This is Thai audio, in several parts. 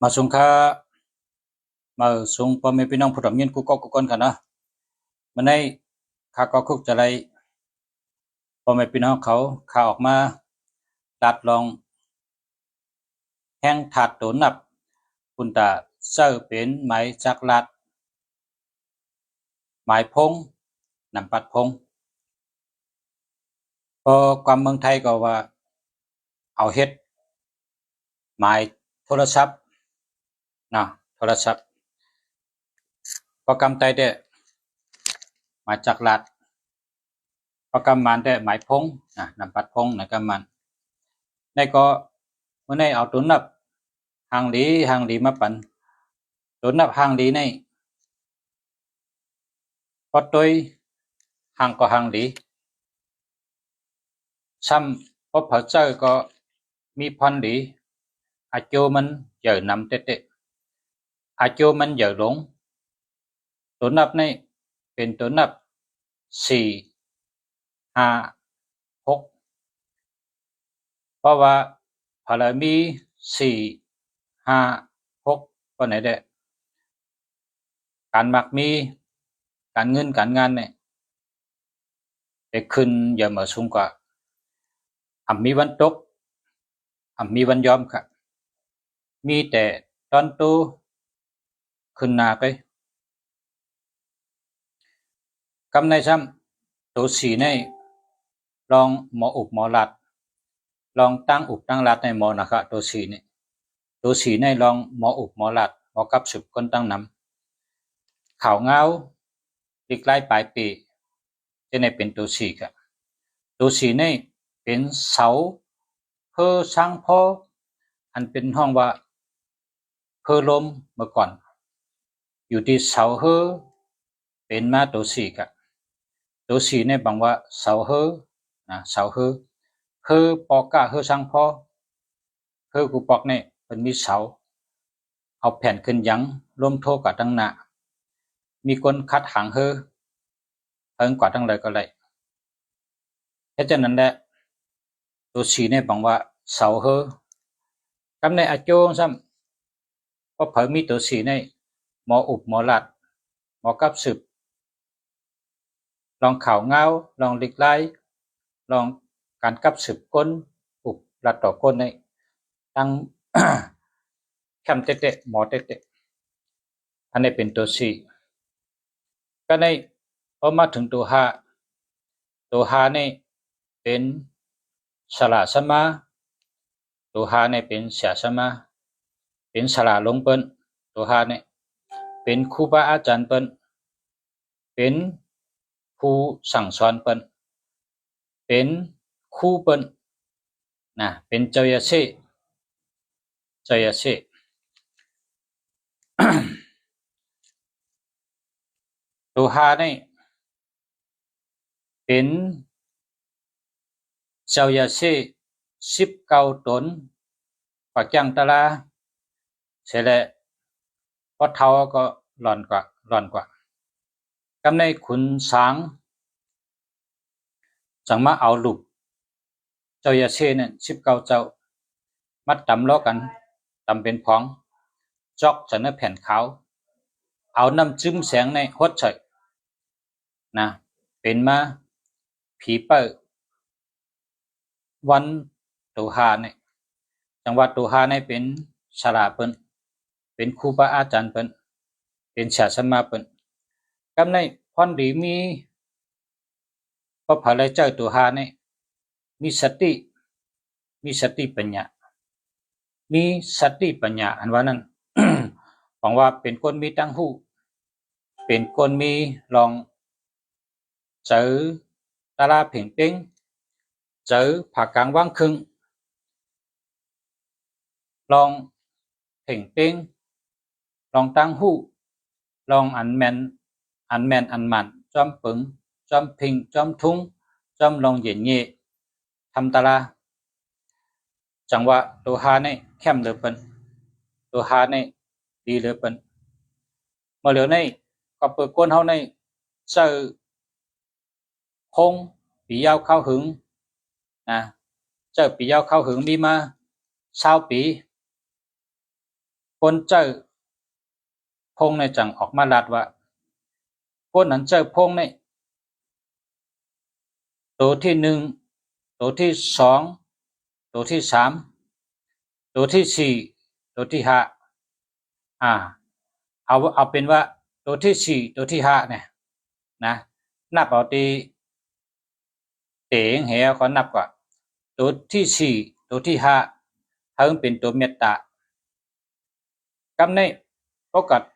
มาสงค่ามาสงพ่อแม่พี่น้องผู้ร่วมยินกูก็กูก่อนกันนะมันในข้าก็คุกจะไรพ่อแม่พี่น้องเขาข่าออกมาตัดลองแห้งถาดโตนับคุณตาเสื้อเป็นไม้จักรัดไม้พงนำปัดพงพอความเมืองไทยก็ว่าเอาเฮ็ดไม้โทรศัพท์นะโทรศัพท์พอกำไตได้ไม้จักรัดพอกำมันได้ไม้พงนะนำปัดพงนะกำมันในก็เมื่อในเอาตัวนับหางหลีมาปันตัวนับหางหลีในพอตัวหางก็หางหลีซ้ำพอเผาเจอก็มีพันหลีอาโจมันเยอะนำเตะอาโจมันเยอะหลงตัวนับในเป็นตัวนับสี่ห้าหกเพราะว่าพอเรามีสี่ห้าหกก็ไหนได้การมักมีการเงินการงานเนี่ยได้ขึ้นอย่ามาสูงกว่ามีวันตกมีวันยอมค่ะมีแต่ตอนโตขึ้นหน้าไปกำในซ้ำตัวสีในลองหมออุบหมอลัดลองตั้งอุบตั้งลัดในหมอนะคะตัวสีในลองหมออุบหมอลัดหมอกับสืบคนตั้งนำข่าวเงาลิกไล่ปลายปีจะในเป็นตัวสีค่ะตัวสีในเป็นเสาเพื่อสร้างพ่ออันเป็นห้องว่าเพื่อลมเมื่อก่อนอยู่ที่เสาเฮอเป็นมาตัวสีค่ะตัวสีในบางว่าเสาเฮอเสาเฮอเฮอปอกกะเฮอสร้างพ่อเฮอกูปอกเนี่ยเป็นมีเสาเอาแผ่นขึ้นยังร่วมโทกับตั้งหน้ามีคนคัดหางเฮอเฮิงกว่าตั้งเลยก็เลยเพราะฉะนั้นแหละตัวสีในบางว่าเสาเฮอกำในอาโจงซ้ำก็เผยมีตัวสีในหมออุบหมอลัดหมอกับสืบลองข่าวเงาลองลิกไล่ลองการกับสืบก้นอุบลัดต่อก้นในตั้ง แคมเตะหมอเตะอันนี้เป็นตัวสีก็ในพอมาถึงตัวหานี่เป็นสระสมาตัวหานี่เป็นเสียสมาเป็นสระลงเปิ้นตัวหานี่เป็นครูบาอาจารย์เปิ้นเป็นผู้สั่งสอนเปิ้นเป็นครูเปิ้นเป็นเจ้าอย่าเสตัวหานี่เป็นเจ้าอย่าเส19 ตนปักจังตะลาเสร็จแล้วพอเท่าก็หล่อนกว่ากำในขุนสางจังมาเอาลูกเจ้าอย่าเสเนี่ย19 เจ้ามัดตำล้อกันตำเป็นพ้องจอกใส่ในแผ่นขาวเอาน้ำจิ้มแสงในฮดใส่เป็นมาผีเปิ้วันตัวหาเนี่ยจังหวัดตัวหาเนี่ยเป็นสลาเปิ้นเป็นครูบาอาจารย์เปิ้นเป็นศาสนาเปิ้นกำในพรดีมีพอพาเลยเจ้าตัวหาเนี่ยมีสติปัญญาอันว่านั้น หวังว่าเป็นคนมีตั้งหูเป็นคนมีลองเจอตาลาเพ่งเป้งเจอผักกลางว่างครึ่งลองเพ่งเป้งลองตั้งหูลองอันแมนอันมันจอมปึงจอมพิงจอมทุงจอมลองเหย็นเย่ทำตาลาจังว่าตัวหาในแคมเหลือเปิ้นตัวหาในดีเหลือเปิ้นเมื่อเหลือในก็เปิดก้นเฮาในเจอคงปียาวเข้าหึงนะเจอปียาวเข้าหึงมีมา20 ปี คนเจ้าพงในจังออกมาลัดว่าคนนั้นเจ้าพงในตัวที่หนึ่งตัวที่สองตัวที่สามตัวที่สี่ตัวที่ห้าเอาเป็นว่าตัวที่สี่ตัวที่ห้าเนี่ยนะนับเอาตีเตงเหวก็นับก่อนตัวที่สี่ตัวที่ห้าเพิ่งเป็นตัวเมตตากำในปกติ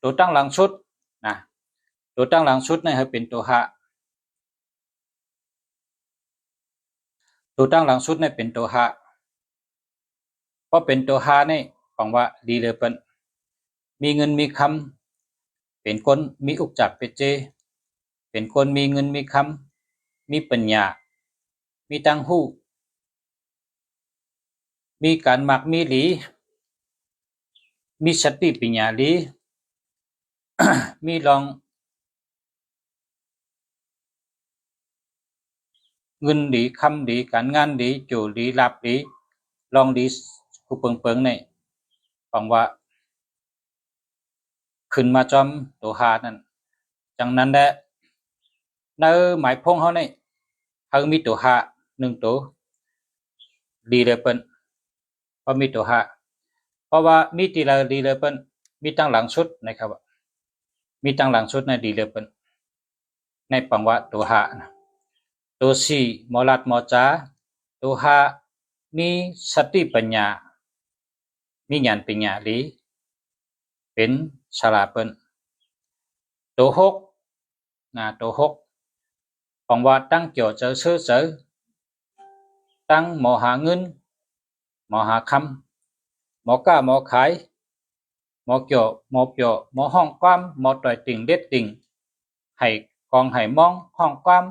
ตัวตั้งหลังชุดนะตัวตั้งหลังชุดเนี่ยให้เป็นตัวห้าตัวตั้งหลังชุดเนี่ยเป็นตัวห้าเพราะเป็นตัวห้าเนี่ยฟังว่าดีเลยเป็นมีเงินมีคำเป็นคนมีอุกจักเป็นเจเป็นคนมีเงินมีคำมีปัญญามีตังหูมีการมักมีหลีมีสติปัญญาหลี มีลองเงินดีคำดีการงานดีจูดีลาบดีลองดีกูเปิงเนี่ยฟังว่าขึ้นมาจอมตัวหานั่นจังนั้นแหละในหมายพงเขาเนี่ยเขามีตัวหาหนึ่งตัวดีเลยเปิ้นเพราะมีตัวหาเพราะว่ามีตีละดีเลยเปิ้นมีตั้งหลังชุดนะครับมีตั้งหลังชุดในดีเลยเปิ้นในปังว่าตัวหาตัวสี่มอลัดมอจาตัวหามีสติปัญญามีญาณปัญญาหรือเป็นฉลาดเปิ้นตัวหกตัวหกปังว่าตั้งเกี่ยวเจอซื้อเจอตั้งหมอหาเงินหมอหาคำหมอก้าหมอขายหมอเกี่ยวหมอเปียวหมอห้องความหมอต่อยติ่งเด็ดติ่งให้กองให้มองห้องความ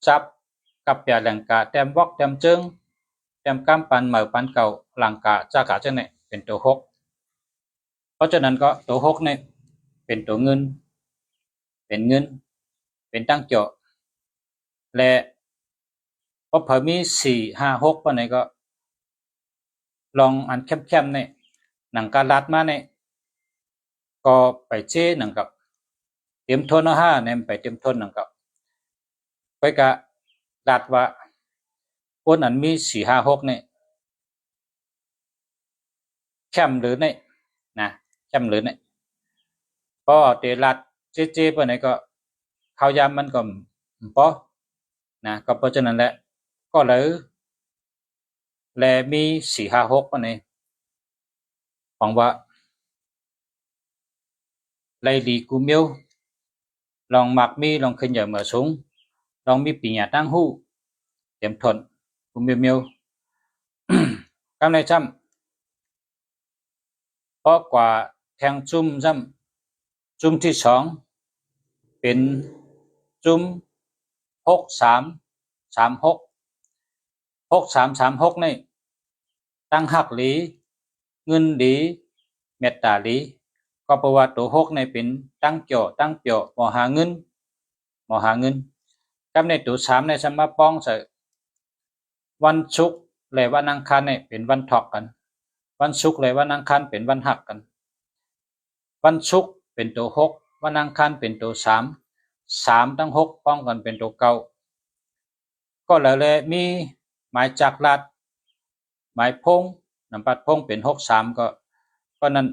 จับกับเปียหลังกาแต้มวอกแต้มจึงแต้มก้ามปันเหมือปันเก่าหลังกาจากาเจ้าเนี่ยเป็นตัวหกเพราะฉะนั้นก็ตัวหกเนี่ยเป็นตัวเงินเป็นเงินเป็นตั้งเกี่ยวและพอเพิ่มมีสี่ห้าหกปะเนี่ยก็ลองอันเข้มๆเนี่ยหนังการลัดมาเนี่ยก็ไปเจ้หนังกับเตรียมทนห้าเนี่ยไปเตรียมทนหนังกับไปกะลัดว่าคนอันมีสี่ห้าหกเนี่ยเข้มหรือเนี่ยนะเข้มหรือเนี่ยพอเตลัดเจ้ปะเนี่ยก็ข้าวยามมันก็พอนะก็เพราะฉะนั้นแหละก็เลยแลมีสี่ห้าหกปะเนี่ยหวังว่าไลลีกูเมียวลองมักมีลองขึ้นใหญ่เหมือสูงลองมีปีญาตั้งหูเตรียมทนกูเมียวกำในจำเพราะกว่าแทงจุ่มจำจุ่มที่สองเป็นจุ่ม63366336นี่ตั้งหักหลีเงินดีเมตตาหลีก็เพราะว่าตัวหกในเป็นตั้งเกี่ยวตั้งเปียวหมอหาเงินกับในตัวสามในสมาป้องใส่วันศุกร์และวันอังคารเนี่ยเป็นวันถอกกันวันศุกร์และวันอังคารเป็นวันหักกันวันศุกร์เป็นตัวหกวันอังคารเป็นตัวสามตั้งหกป้องกันเป็นตัวเก้าก็เลยมีหมายจักรลัดหมายพงนำปัดพงเป็น63ก็นั้น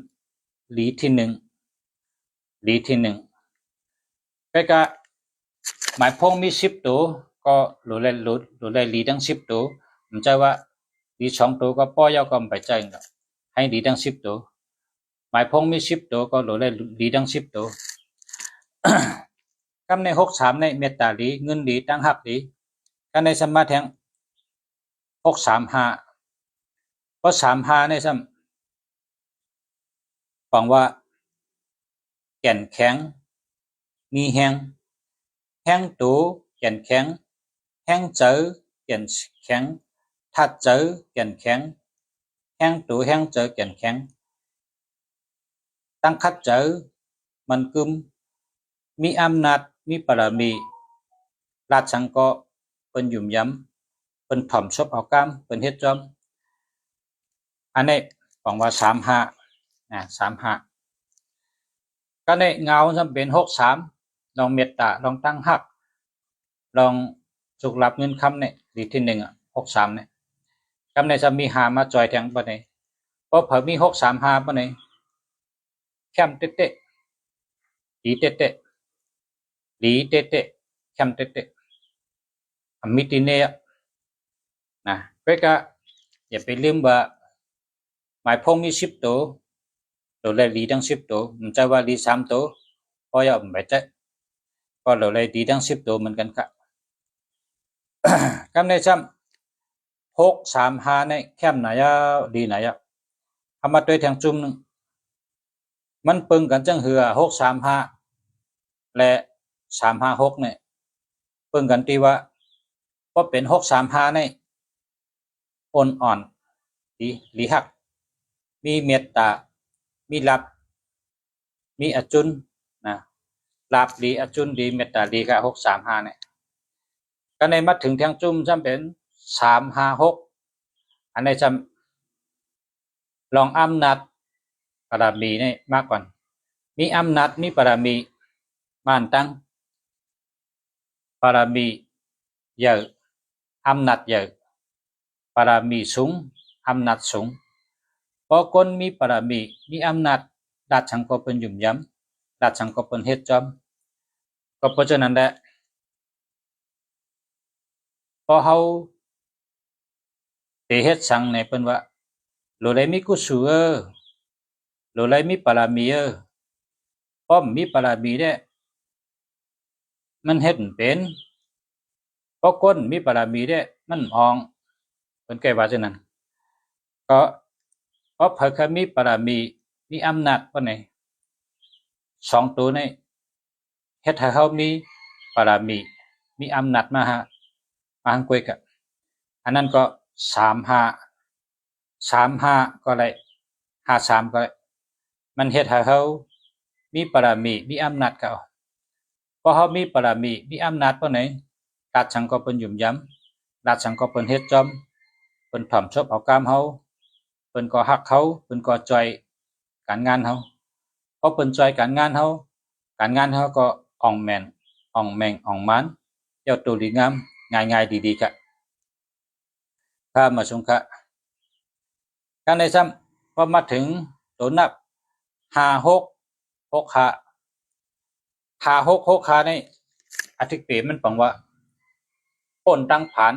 หลีที่หนึ่งไปกะหมายพงมี10ตัวก็หลุดเลยหลีทั้ง10ตัวผมใจว่าหลี2ตัวก็ป้อยาวก็ไปใจเนาะให้หลีทั้ง10ตัวหมายพงมี10ตัวก็หลุดเลยหลีทั้ง10ตัวกำใน63ในเมตตาหลีเงินหลีตั้งหักหลีกันในสมาแทง635เพราะ35ในซ้ำฟังว่าแก่นแข็งมีแห้งตูแก่นแข็งแห้งเจอแก่นแข็งทัดเจอแก่นแข็งแห้งตูแห้งเจอแก่นแข็งตั้งคัดเจอมันกึมมีอำนาจมีปรมีราชสังก็เป็นหยุ่มย้ำเป็นถ่อมชบเอากามเป็นเฮ็ดจอมอันนี้ หวังว่า35ก็ในเงาจำเป็น63ลองเมตตาลองตั้งหักลองสุกรับเงินคำเนี่ยดีที่63เนี่ยคำในจะมีหามาจอยแทงปะเนี่ยเพราะเผื่อมี635ปะเนี่ยแคมเตะดีเตะดีเตะแคมเตะมิติเนี่ยนะเพื่อก็อย่าไปลืมว่าหมายพงมี10ตัวเราเลยดีทั้ง10ตัวมันจะว่าดี3ตัวเพราะอย่าไม่ใจก็เราเลยดีทั้ง10ตัวเหมือนกันครับคำในซ้ำ635ในแคมไหนดีไหนทำมาด้วยแทงจุ่มนึงมันปึงกันจังเหือ635และ356เนี่ยปึงกันที่ว่าพอเป็น635ในอ่อนดีหลีหักมีเมตตามีลับมีอจุนนะลับดีอจุนดีเมตตาดีกับ635เนี่ยก็ในมาถึงแทงจุ่มจำเป็น356อันนี้จำลองอำนาจปรามีเนี่ยมากกว่ามีอำนาจมีปรามีม่านตั้งปรามีเยอะอำนาจเยอะปรามีสูงอำนาจสูงพอคนมีปรามีอำนาจดัดชังก็เป็นยุ่มย้ำดัดชังก็เป็นเฮ็ดจอมก็เพราะฉะนั้นแหละพอเขาเฮ็ดสังในเป็นว่าโลเลยมีกุศลโลเลยมีปรามีป้อมมีปรามีเนี่ยมันเฮ็ดเป็นเพราะคนมีปรามีเนี่ยมันอองเป็นแก่ว่าฉะนั้นก็เพราะเพิ่นมีปรามีอำนาจปานใด2ตัวนี้เฮ็ดให้เฮามีปรามีอำนาจมาหังกวยกะอันนั้นก็35ก็ได้53ก็ได้มันเฮ็ดให้เฮามีปรามีอำนาจก็พอเฮามีปรามีอำนาจปานใดราชสังก็เพิ่นยุ่มย้ำราชสังก็เพิ่นเฮ็ดจอมเพิ่นถ่อมชบเอากามเฮาเพิ่นก็ฮักเขาเพิ่นก็จอยการงานเฮาพอเพิ่นจอยการงานเฮาก็อ่องแม่นอ่องแม่งอ่องมันเจ้าตัวดีงามง่ายๆดีๆกะถ้ามาสงคะการในซ้ำพอมาถึงตัวนับ5665นี่อธิเปมันปังว่าป้นตั้งผาน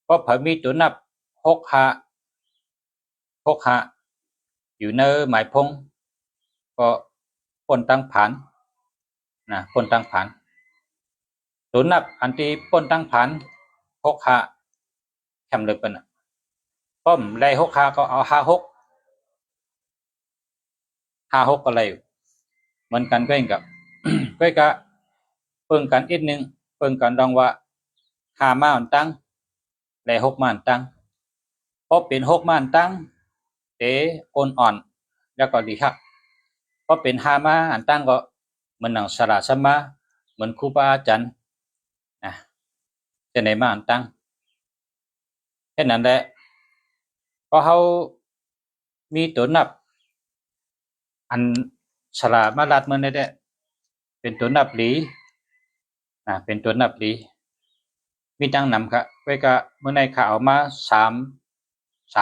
เพราะเผมีตัวนับ65อยู่ในหมายพงก็ป้นตั้งผานนะป้นตั้งผานตัวนับอันที่ป้นตั้งผาน65แคมเลยเป็นป้อมไล่65ก็เอา56ก็เลยเหมือนกันก็เองกับก็กะเพิ่งกันอีกนึงเพิ่งกันดองว่า5มาอันตั้งไล่6มาอันตั้งพอเป็น6มาอันตั้งเตอ่อนแล้วก็ดีฮักพอเป็น5มาอันตั้งก็เหมือนหนังสระสมาเหมือนครูบาอาจารย์จะไหนมาอันตั้งแค่นั้นแหละพอเขามีตัวนับอันสระมาลัดเมื่อนี้ได้เป็นตัวนับหลีเป็นตัวนับหลีมีดังนำครับไว้ก็เมื่อในข่าวมา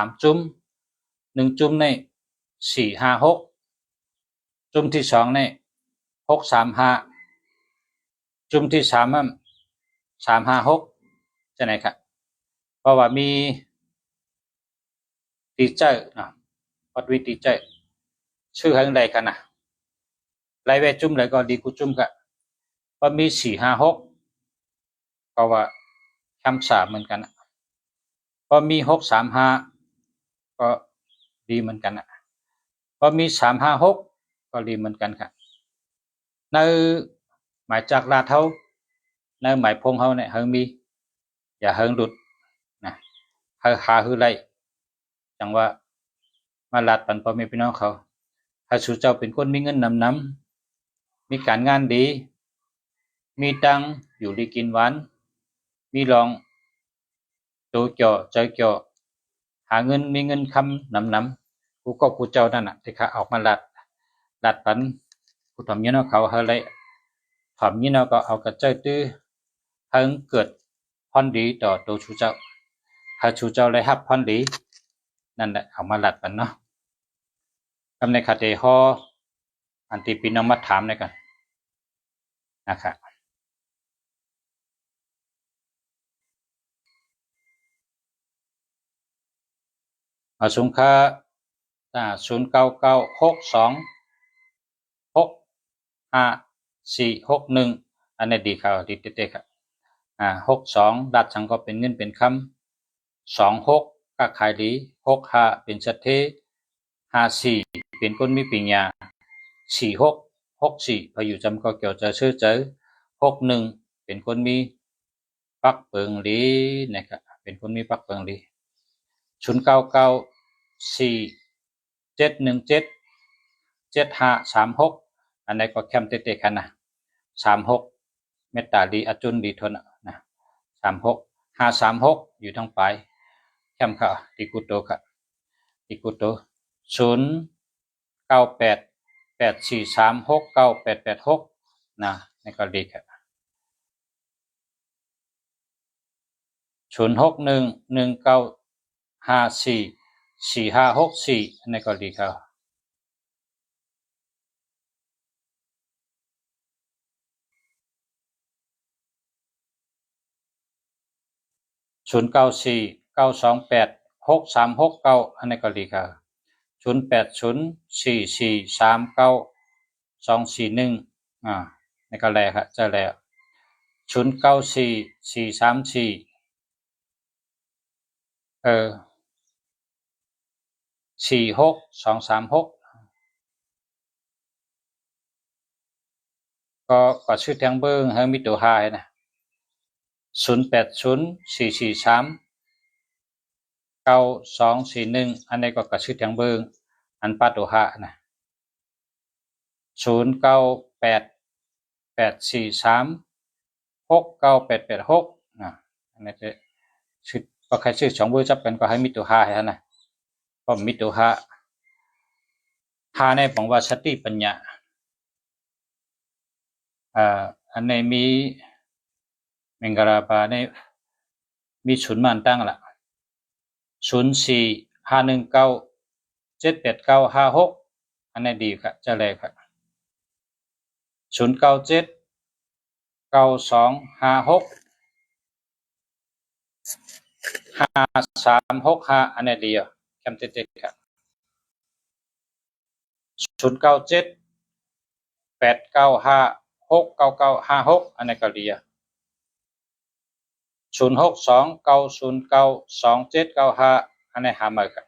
3จุ่ม1จุ่มใน456จุ่มที่2ใน635จุ่มที่3นั้น356จะไหนครับเพราะว่ามีตีเจอร์วัดวิตีเจอร์ชื่อให้ใดกันนะไล่ไว้จุ่มเลยก็ดีกูจุ่มครับพอมี456ก็ว่าคำ3เหมือนกันพอมี635ก็ดีเหมือนกันพอมี356ก็ดีเหมือนกันครับในหมายจากลาเท่าในหมายพงเฮาเนี่ยเฮงมีอย่าเฮงหลุดนะหาฮือไรจังว่ามาลาดปันพ่อแม่พี่น้องเขาถ้าสู่เจ้าเป็นคนมีเงินนำมีการงานดีมีตังอยู่ดีกินหวานมีรองโตเจาะใจเจาะหาเงินมีเงินคำนำ กูก็กูเจ้านั่นน่ะที่เขาออกมาลัดปันกูทำยี่เนาะเขาเฮเลยทำยี่เนาะก็เอากระเจ้าตื้อให้เกิดพรดีต่อตัวชูเจ้าให้ชูเจ้าเลยฮับพรดีนั่นแหละเอามาลัดปันเนาะกำในคาเตฮออันที่พี่น้องมาถามในกันนะครับเอาสูงค่า0996265461อันนี้ดีครับดีเด็ดๆครับ62ดัดจังก็เป็นเงินเป็นคำ26ก็ขายดี65เป็นสัตเท54เป็นคนมีปัญญา4664พออยู่จำก็เกี่ยวจะชื่อเจอ61เป็นคนมีปักเปิงลีนะครับเป็นคนมีปักเปิงลี099471775536อันนี้ก็แคมเตะๆกันนะ36เมตตาลีอจุนดีทนนะ36536อยู่ทั้งปลายแคมค่ะติกุโตค่ะติกุโต098843698886นะนี่ก็ดีค่ะ0611954454อันนี้ก็ดีครับ0949286369อันนี้ก็ดีครับ0804439241นี่ก็แลครับจะแล้ว094434462364ก็ชื่อแทงเบิ้งให้มีตัวหายนะ0804439241อันนี้ก็กระชื่อแทงเบิ้งอันปัดตัวหานะ098843698886อันนี้จะชื่อก็ใครชื่อ2เบอร์จับกันก็ให้มีตัวหายนะก็มีตัวหาในบอกว่าสติปัญญาอันนี้มีเมงกราบาในมีศูนย์มันตั้งละ0451978956อันนี้ดีครับจะเลยครับ097925655365อันนี้ดีอ่ะแคมเตะครับ0978956956อันนี้ก็ดีอ่ะ0629092795อันนี้หามาครับ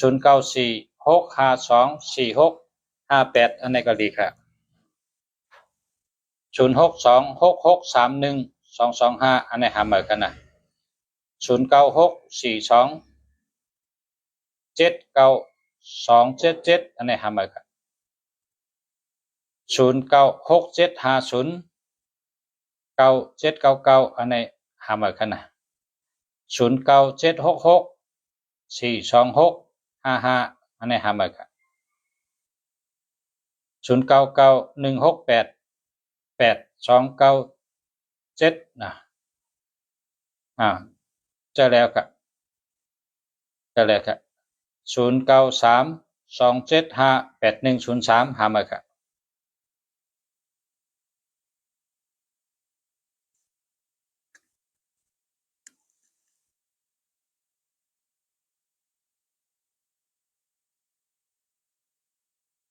0946524658อันนี้ก็ดีครับ0626631225อันนี้หามากันนะ0964279277อันนี้หามาครับ0967509799อันนี้หามากันนะ0976642655อันนี้หามาครับ0991688297นะจะแล้วครับจะแล้วครับ0932758103หามาครับ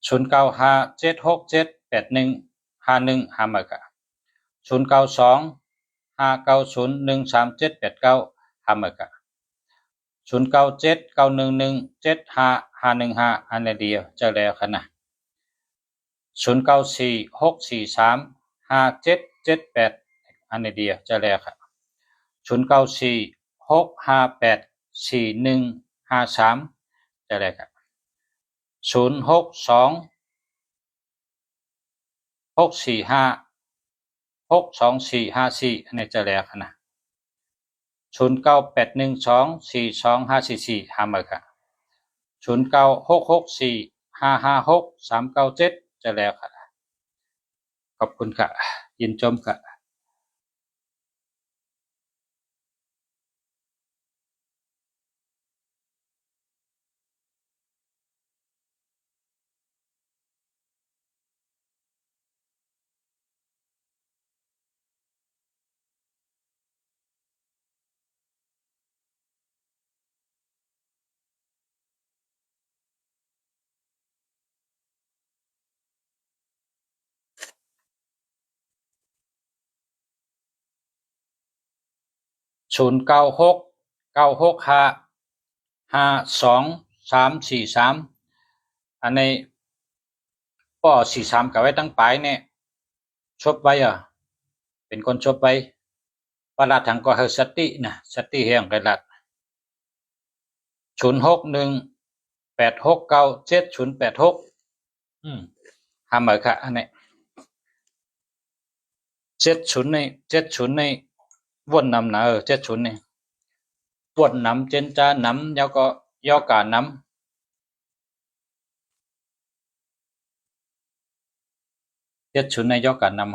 0957678151หามาครับ0925901379หามาครับ0979117515อันนี้เดียวจะแล้วครับนะ0946435778อันนี้เดียวจะแล้วครับ0946584153จะแล้วครับ0626456244อันนี้จะแล้วครับนะ0981242544หามาครับ 0966455637จะแล้วค่ะขอบคุณค่ะยินชมค่ะ0969655243อันนี้ป้อ43กับไว้ตั้งปลายเนี่ยชบไว้เป็นคนชบไว้ปลาถังก็เฮสตินะสติแห่งกระลัด0618697086หาเหมือค่ะอันนี้70ในวนนำนะ70นี่วนนำเจนจานำแล้วก็ย่อกานำ70ในย่อกานำ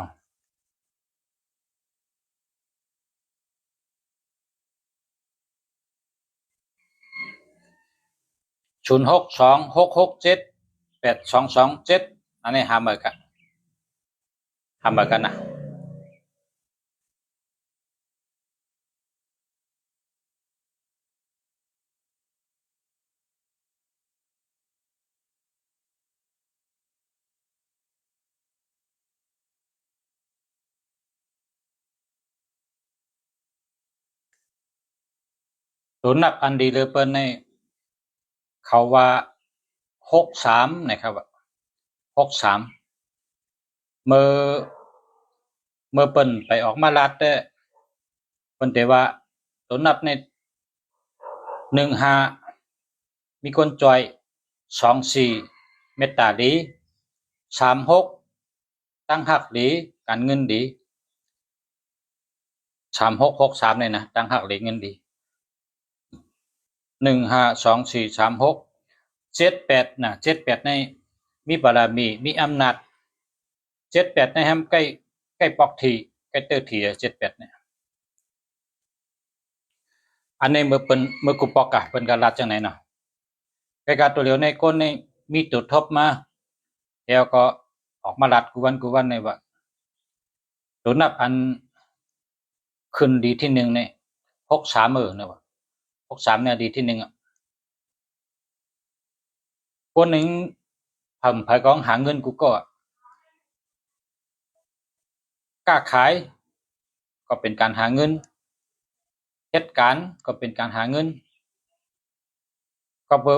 0626678227อันนี้หาเหมือกันนะตัวนับอันดีเลยเปิ้นในเขาว่า63นะครับ63เมื่อเปิ้นไปออกมาลัดแต่เปิ้นแต่ว่าตัวนับใน15มีคนจอย24เมตตาดี36ตั้งหักดีการเงินดี3663เนี่ยนะตั้งหักดีเงินดี152436 78นะ78ในมีบารมีมีอำนาจ78ในแฮมใกล้ปอกทีใกล้เตอร์ที78เนี่ยอันนี้เมื่อกูปอกเปิ้นก็รัดจังไหนเนาะใกล้กาตัวเหลียวในก้นนี่มีตัวทบมาแล้วก็ออกมารัดกูวันในว่าตัวนับอันขึ้นดีที่1เนี่ย63เนี่ยว่า63เนี่ยดีที่1คนหนึ่งไผกองหาเงินกูก็กล้าขายก็เป็นการหาเงินเฮ็ดการก็เป็นการหาเงินก็เบิ่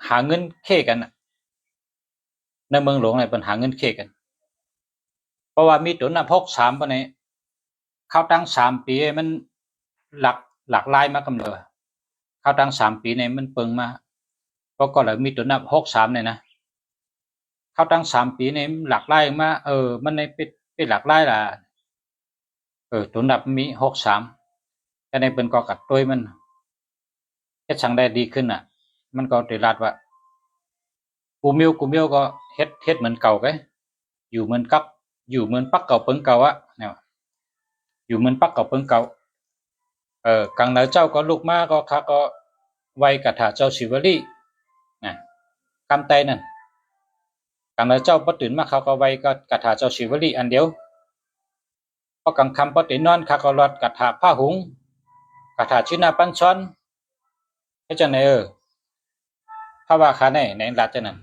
หาเงินเคกันในเมืองหลวงเนี่ยเปิ้นหาเงินเคกันเพราะว่ามีตัวนับ63ปานนี้เข้าตั้ง3ปีมันหลักลายมากำเลยเข้าตั้ง3ปีเนี่ยมันเปิงมาเพราะก็เลยมีตัวนับ63เนี่ยนะเข้าตั้ง3ปีเนี่ยหลักลายมามันในเป็นหลักลายล่ะตัวนับมี63แต่ในเปิ้นก็กัดต้วยมันเฮ็ดจังได้ดีขึ้นมันก็ได้รัดว่ากูมิวก็เฮ็ดเหมือนเก่าไกอยู่เหมือนปักเก่าเปิงเก่าเนี่ยอยู่เหมือนปักเก่าเปิงเก่ากังเหนือเจ้าก็ลูกมาก็ข้าก็ไว้กะถาเจ้าศิวลีนะกำไตนั่นกังเหนือเจ้าบ่ตื่นมาเขาก็ไว้ก็กะถาเจ้าศิวลีอันเดียวพอกลางค่ำบ่ตื่นนอนข้าก็รอดกะถาผ้าหุงกะถาชินาปัญชรเฮ็ดจังได๋ถ้าว่าข้าในรัฐจังนั้น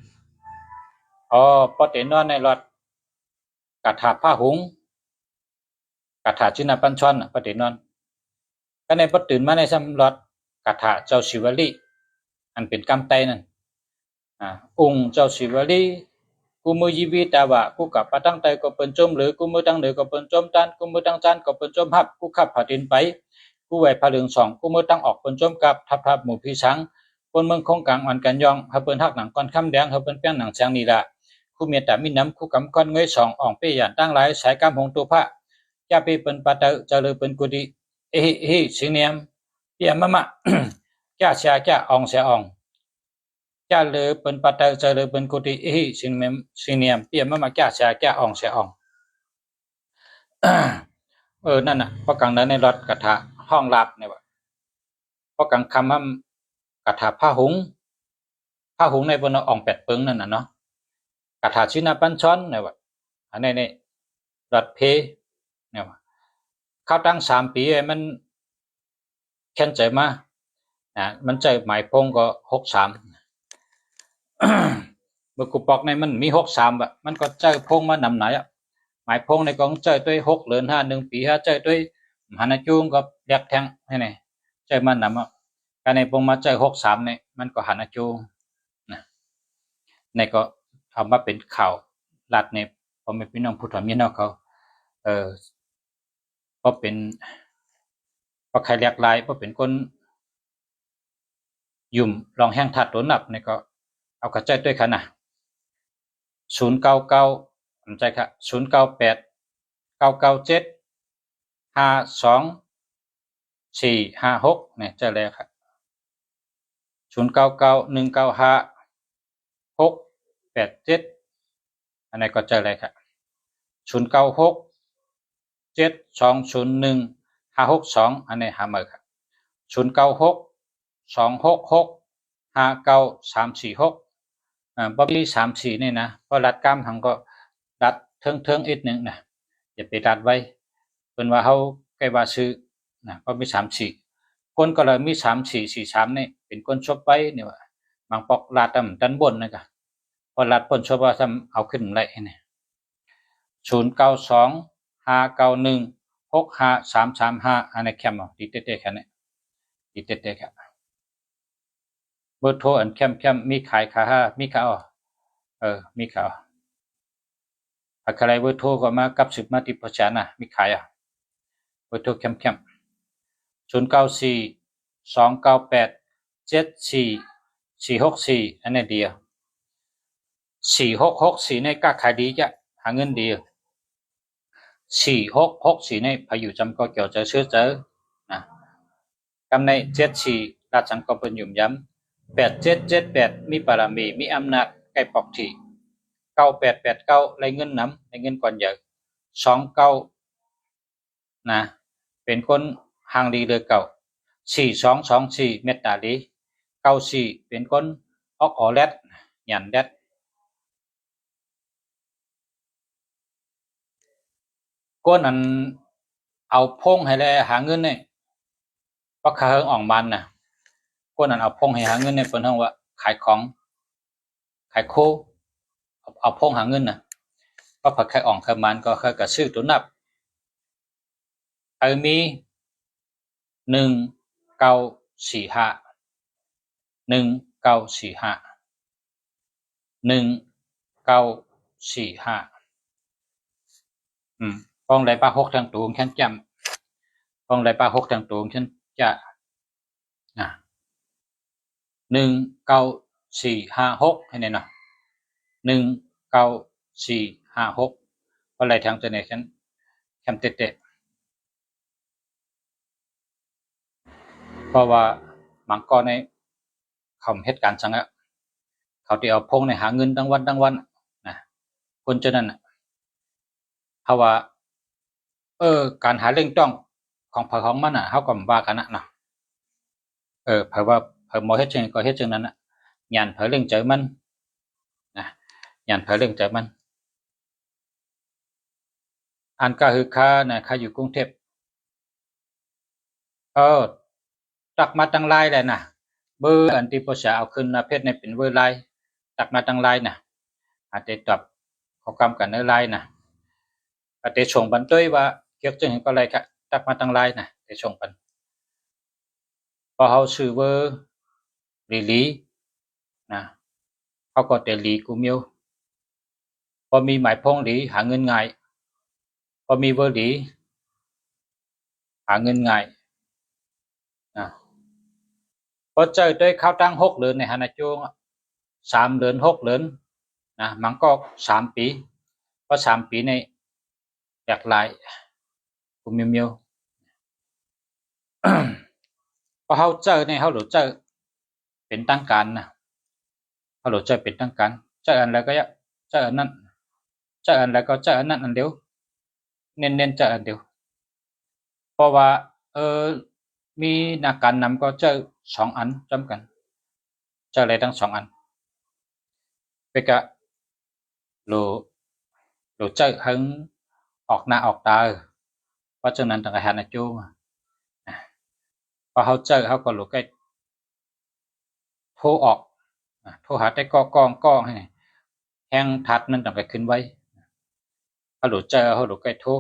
บ่ตื่นนอนในรอดกะถาผ้าหุงกะถาชินาปัญชรบ่ตื่นนอนก็ในบ่ตื่นมาในสำรอดกะถาเจ้าศิวลีอันเป็นกำไตนั่นองค์เจ้าศิวลีกูมือยีวีตาวะกูกับปะตั้งไตก็เปิ้นจมหรือกูมือตั้งเหนือก็เปิ้นจมตันกูมือตั้งจานก็เปิ้นจมหับกูขับผาดินไปกูไหวผาเหลือง2กูมือตั้งออกเปิ้นจมกับทับหมู่พี่ช้างคนเมืองคงกลางอันกันยองเฮาเปิ้นฮักหนังก้อนคำแดงเฮาเปิ้นแป้งหนังแสงนี่ล่ะกูเมียตามีน้ำกูกำก้อนเงย2อ่องเปยานตั้งหลายสายกำหงตัวพระอย่าไปเปิ้นปะเตเจริญเปิ้นกุดีเฮ้สิงเนียมเปียมะแก่ชาแก่อองเสียออง cha lơ bên bắt đầu cha lơ bên cô đi xin niệm tiệm mà cha sẽ cha ong sẽ ong นั่นน่ะเพราะกังนั้นในรถกระถาห้องลับเนี่ยว่าเพราะกังคำว่ากระถาผ้าหุงในบนอ่องเป็ดปึ้งนั่นน่ะเนาะกระถาชินาปันช้อนเนี่ยว่าอันนี้นี่รถเพเนี่ยว่าเข้าตั้ง3 ปีมันแค้นใจมามันใจหมายพงก็63เมื่อกูบอกในมันมี63แบบมันก็ใจพงมานำไหนอ่ะหมายพงในกองใจด้วย6เดือน5 1 ปีใจด้วยหันจูงก็เรียกแทงให้ไหนใจมันนำอ่ะการในพงมาใจ63เนี่ยมันก็หันจูงนะในก็เอามาเป็นข่าวลัดเนี่ยพอไม่พี่น้องผู้ถอมีน้องเขาเพราะเป็นเพราะใครเรียกลายเพราะเป็นคนยุ่มลองแห้งถัดตัวนับเนี่ยก็เอากระจายด้วยกันนะ099ผมใจค่ะ0989975246เนี่ยเจอแล้วครับ0991958687อันนี้ก็เจอเลยครับ0967201562อันนี้หาเมื่อครับ0962665936บ่มี34นี่นะเพราะรัดกล้ามหังก็รัดเทิงๆอีกนึงนะอย่าไปรัดไว้เพิ่นว่าเฮาใกล้ว่าซื้อนะเพราะมี34คนก็เลยมี3443นี่เป็นคนชอบไปนี่ว่าบางปอกรัดดันบนนะกะพอรัดพ้นชอบว่าซ้ำเอาขึ้นได้นี่0925916335อันนี้แคมติดเตะๆกันนี่ติดเตะๆครับเบอร์โทรอันแคมมีขายค่ะมีขายมีขายใครเบอร์โทรก็มากับสืบมาติประชานะมีขายเบอร์โทรแคม0942987464อันนี้เดียว4664ในก็ขายดีจ้ะหาเงินดี4664ในพายุจำก็เกี่ยวจะซื้อเจอนะกำใน74ราชสังก็เป็นยุ่มย้ำ8778มีบารมีมีอำนาจใกล้ปอกที่9889ไรเงินนำไรเงินก่อนเยอะ29นะเป็นคนห่างดีเลยเก่า4224เมตตาดี94เป็นคนออกแลดหยันแดดก้นอันเอาพงให้แลหาเงินเนี่ยเพราะขาเฮิงอ่องมันน่ะก้นอันเอาพงให้หาเงินเนี่ยเปิ้นเฮาว่าขายของขายโคเอาพงหาเงินน่ะก็ผัดไข่อ่องไข่มันก็เคยกระซื้อตัวนับมี1945 ป้องไรป้าหกทางตูงฉันจำป้องไรป้าหกทางตูงฉันจะ19456ให้แน่นอน19456ก็ไรทางจะไหนฉันแคมเตะเพราะว่ามังกรในเขาเหตุการณ์สังอะเขาที่เอาพงในหาเงินทั้งวันนะคนเจนั้นเพราะว่าการหาเรื่องจ้องของเผาของมันเฮาก็ว่ากันนะเพราะว่าเผาหมอเฮ็ดจังก็เฮ็ดจังนั้นยานเผาเรื่องใจมันนะยานเผาเรื่องใจมันอันก็คือค่านะค่าอยู่กรุงเทพตักมาตั้งลายแหละนะเบอร์อันที่ภาษาเอาขึ้นนะเพชรในเป็นเบอร์ลายตักมาตั้งลายนะอาจจะตอบเขากำกันในลายนะอาจจะส่งบันด้วยว่าเกี่ยวกับก็อะไรครับตักมาตั้งลายนะจะส่งบันพอเขาซื้อเบอร์ลีนะเขาก็แต่ลีกูมิวพอมีหมายพงลีหาเงินง่ายพอมีเบอร์ลีหาเงินง่ายพอเจอด้วยข้าวตั้ง6เดือนในฮานาจู3เดือน6เดือนนะมันก็3ปีเพราะ3ปีในอยากลายกูมิวพอเขาเจอในเขาหรือเจอเป็นตั้งการนะ เขาหลุดใจเป็นตั้งการใจอันแล้วก็ใจอันนั้นใจอันแล้วก็ใจอันนั้นอันเดียวเน้นใจอันเดียวเพราะว่ามีนักการนำก็ใจสองอันจำกันใจอะไรทั้งสองอันไปกะหลุดใจหึงออกหน้าออกตาเพราะฉะนั้นต่างหันจูพอเขาเจอเขาก็หลุดใกล้โทรออกโทรหาได้ก้องให้แห้งทัดนั่นต่างไปขึ้นไว้เขาหลุดเจอเขาหลุดใกล้โทร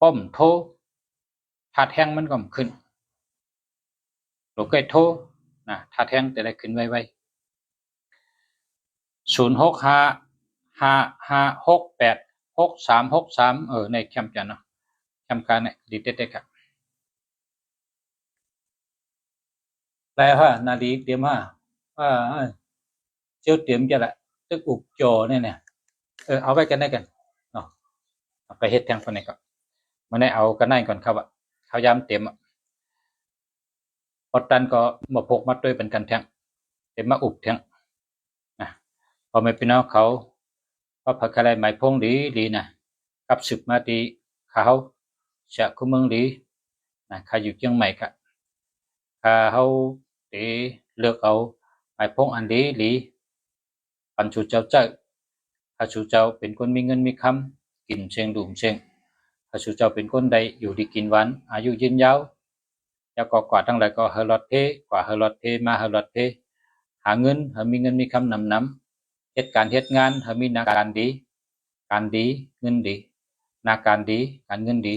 ป้อมโทรทัดแห้งมันก็ขึ้นหลุดใกล้โทรทัดแห้งแต่ได้ขึ้นไว้0655686363ในแคมป์จันเนาะแคมป์การเนี่ยดีเด็ดๆครับแล้วฮะนาดีเตรียมว่าเจียวเตรียมจะละตึกอุบโจเนี่ยเอาไว้กันได้กันเนาะไปเฮ็ดแทงคนนี้ก่อนมาได้เอากันได้ก่อนครับอ่ะเขาย้ำเต็มพอตันก็มาพกมาด้วยเป็นกันแทงเต็มมาอุบแทงพอไม่พี่น้องเขาพอผักอะไรหมายพงดีนะกับสืบมาดีเขาจะคุ้มเมืองดีเขาอยู่เชียงใหม่ครับเขาđể lượcเอาหมายพงอันดีปันชูเจ้าถ้าชูเจ้าเป็นคนมีเงินมีคำกินเชียงดุ่มเชียงถ้าชูเจ้าเป็นคนใดอยู่ดีกินหวานอายุยืนยาวแล้วก็กว่าทั้งหลายก็เฮลอดเพกว่าเฮลอดเพมาเฮลอดเพหาเงินมีเงินมีคำนำเหตุการณ์เหตุงานมีนาการดีเงินดีนาการดีการเงินดี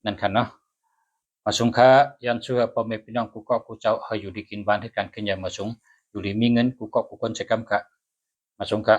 นั่นค่ะเนาะมาสงค้ายันช่วยพ่อแม่พี่น้องกูก็กูเจ้าให้อยู่ดีกินหวานให้การขึ้นอย่างมาสงอยู่ดีมีเงินกูก็กูคนจะกำกะมาสงค้า